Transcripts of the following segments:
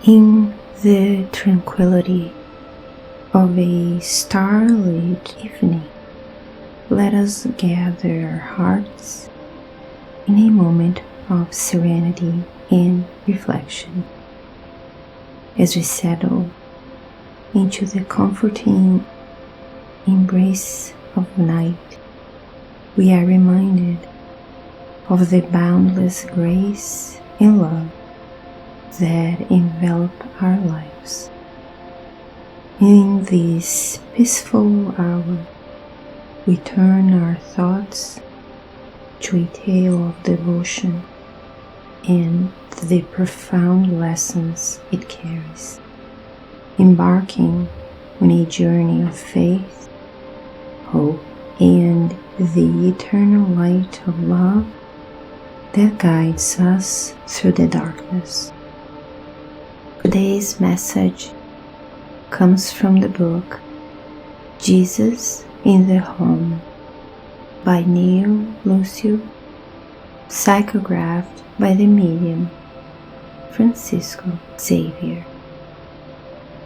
In the tranquility of a starlit evening, let us gather our hearts in a moment of serenity and reflection. As we settle into the comforting embrace of night, we are reminded of the boundless grace and love that envelop our lives. In this peaceful hour, we turn our thoughts to a tale of devotion and the profound lessons it carries, embarking on a journey of faith, hope, and the eternal light of love that guides us through the darkness. Today's message comes from the book Jesus in the Home by Neio, Lucio, psychographed by the medium Francisco Xavier.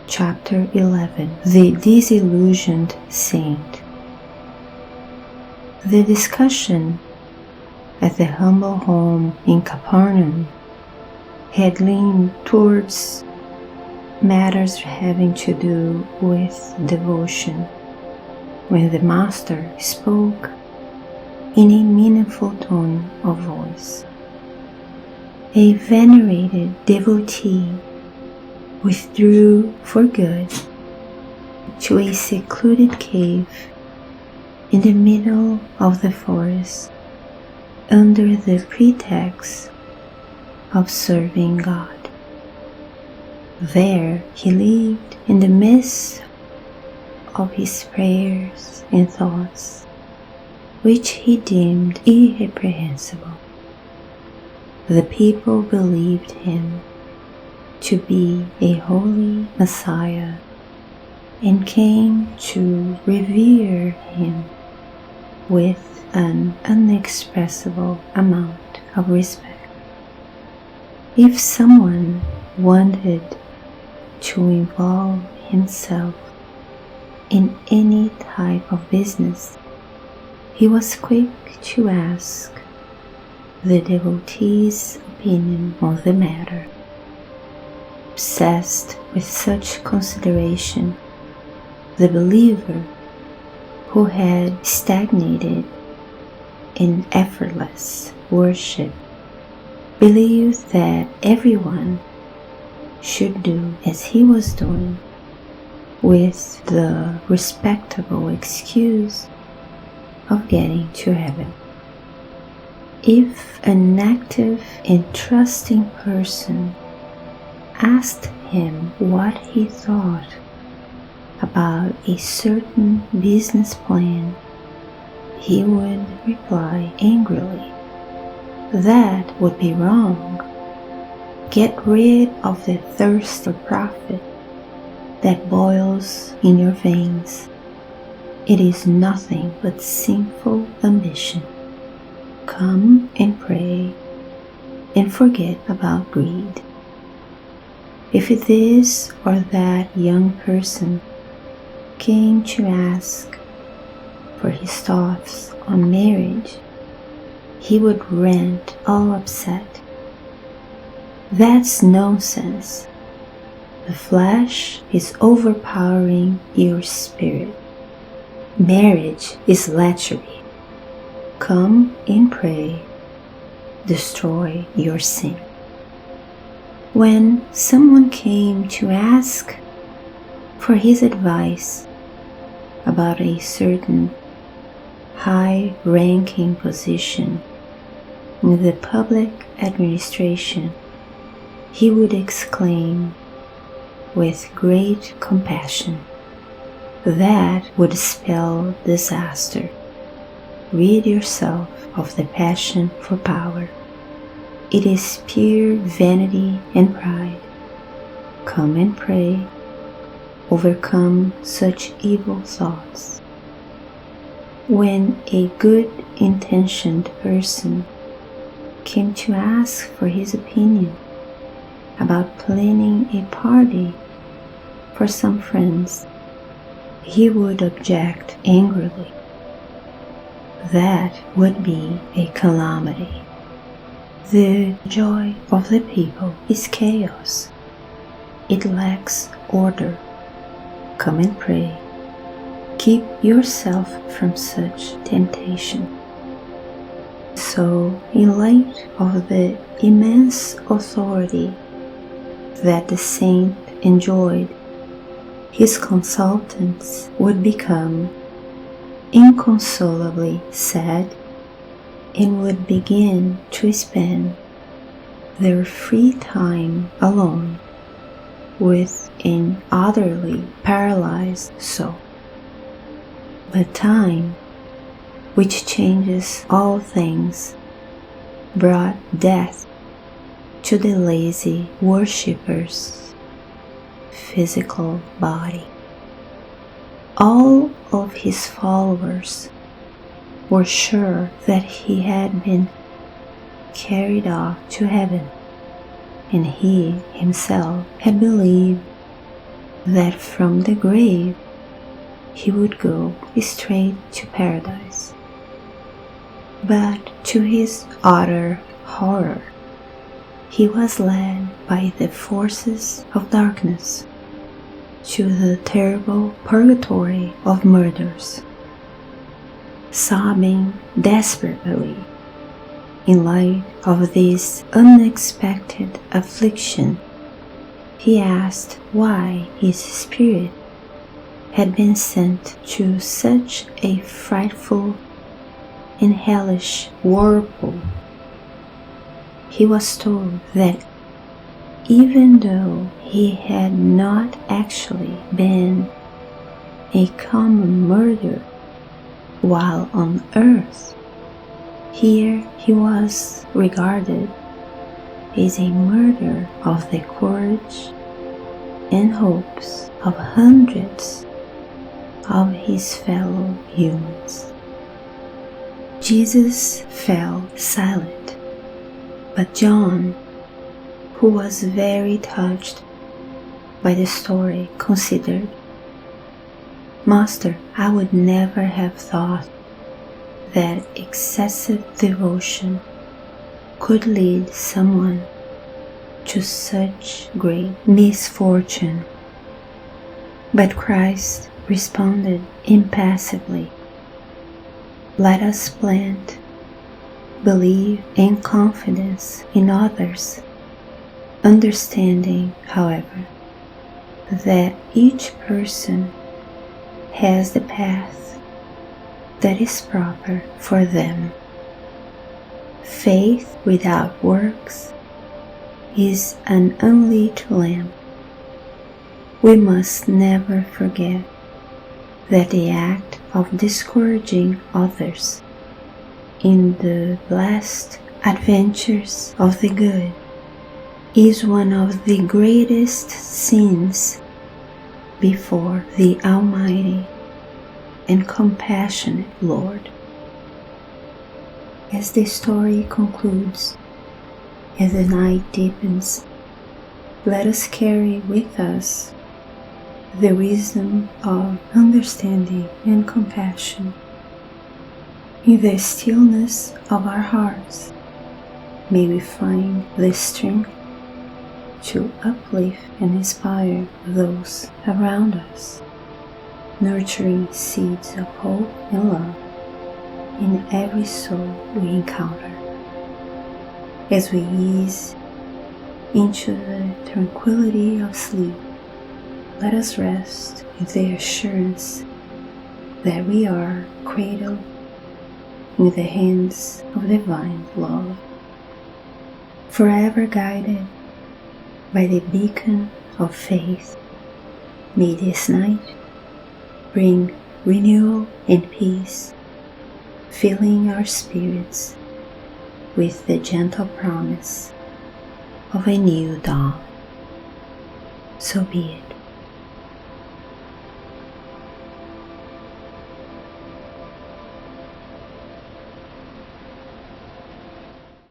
Chapter 11. The Disillusioned Saint. The discussion at the humble home in Capernaum had leaned towards matters having to do with devotion when the Master spoke in a meaningful tone of voice. A venerated devotee withdrew for good to a secluded cave in the middle of the forest under the pretext of serving God. There he lived in the midst of his prayers and thoughts, which he deemed irreprehensible. The people believed him to be a holy Messiah and came to revere him with an inexpressible amount of respect. If someone wanted to involve himself in any type of business, he was quick to ask the devotee's opinion on the matter. Obsessed with such consideration, the believer, who had stagnated in effortless worship, believed that everyone should do as he was doing, with the respectable excuse of getting to heaven. If an active and trusting person asked him what he thought about a certain business plan, he would reply angrily, "That would be wrong. Get rid of the thirst for profit that boils in your veins. It is nothing but sinful ambition. Come and pray and forget about greed." If this or that young person came to ask for his thoughts on marriage, he would rant all upset. "That's nonsense. The flesh is overpowering your spirit. Marriage is lechery. Come and pray. Destroy your sin." When someone came to ask for his advice about a certain high-ranking position in the public administration, he would exclaim with great compassion, "That would spell disaster. Rid yourself of the passion for power. It is pure vanity and pride. Come and pray. Overcome such evil thoughts." When a good-intentioned person came to ask for his opinion, about planning a party for some friends, he would object angrily. That would be a calamity. The joy of the people is chaos. It lacks order. Come and pray. Keep yourself from such temptation. So, in light of the immense authority that the saint enjoyed, his consultants would become inconsolably sad and would begin to spend their free time alone with an utterly paralyzed soul. But time, which changes all things, brought death to the lazy worshipper's physical body. All of his followers were sure that he had been carried off to heaven, and he himself had believed that from the grave he would go straight to paradise. But to his utter horror, he was led by the forces of darkness to the terrible purgatory of murders. Sobbing desperately in light of this unexpected affliction, he asked why his spirit had been sent to such a frightful and hellish whirlpool. He was told that even though he had not actually been a common murderer while on earth, here he was regarded as a murderer of the courage and hopes of hundreds of his fellow humans. Jesus fell silent, but John, who was very touched by the story, considered, "Master, I would never have thought that excessive devotion could lead someone to such great misfortune." But Christ responded impassively, "Let us plant belief and confidence in others, understanding, however, that each person has the path that is proper for them. Faith without works is an unlit lamp. We must never forget that the act of discouraging others in the blessed adventures of the good is one of the greatest sins before the Almighty and compassionate Lord." As the story concludes, as the night deepens, let us carry with us the wisdom of understanding and compassion. In the stillness of our hearts, may we find the strength to uplift and inspire those around us, nurturing seeds of hope and love in every soul we encounter. As we ease into the tranquility of sleep, let us rest in the assurance that we are cradled in the hands of divine love, forever guided by the beacon of faith. May this night bring renewal and peace, filling our spirits with the gentle promise of a new dawn. So be it.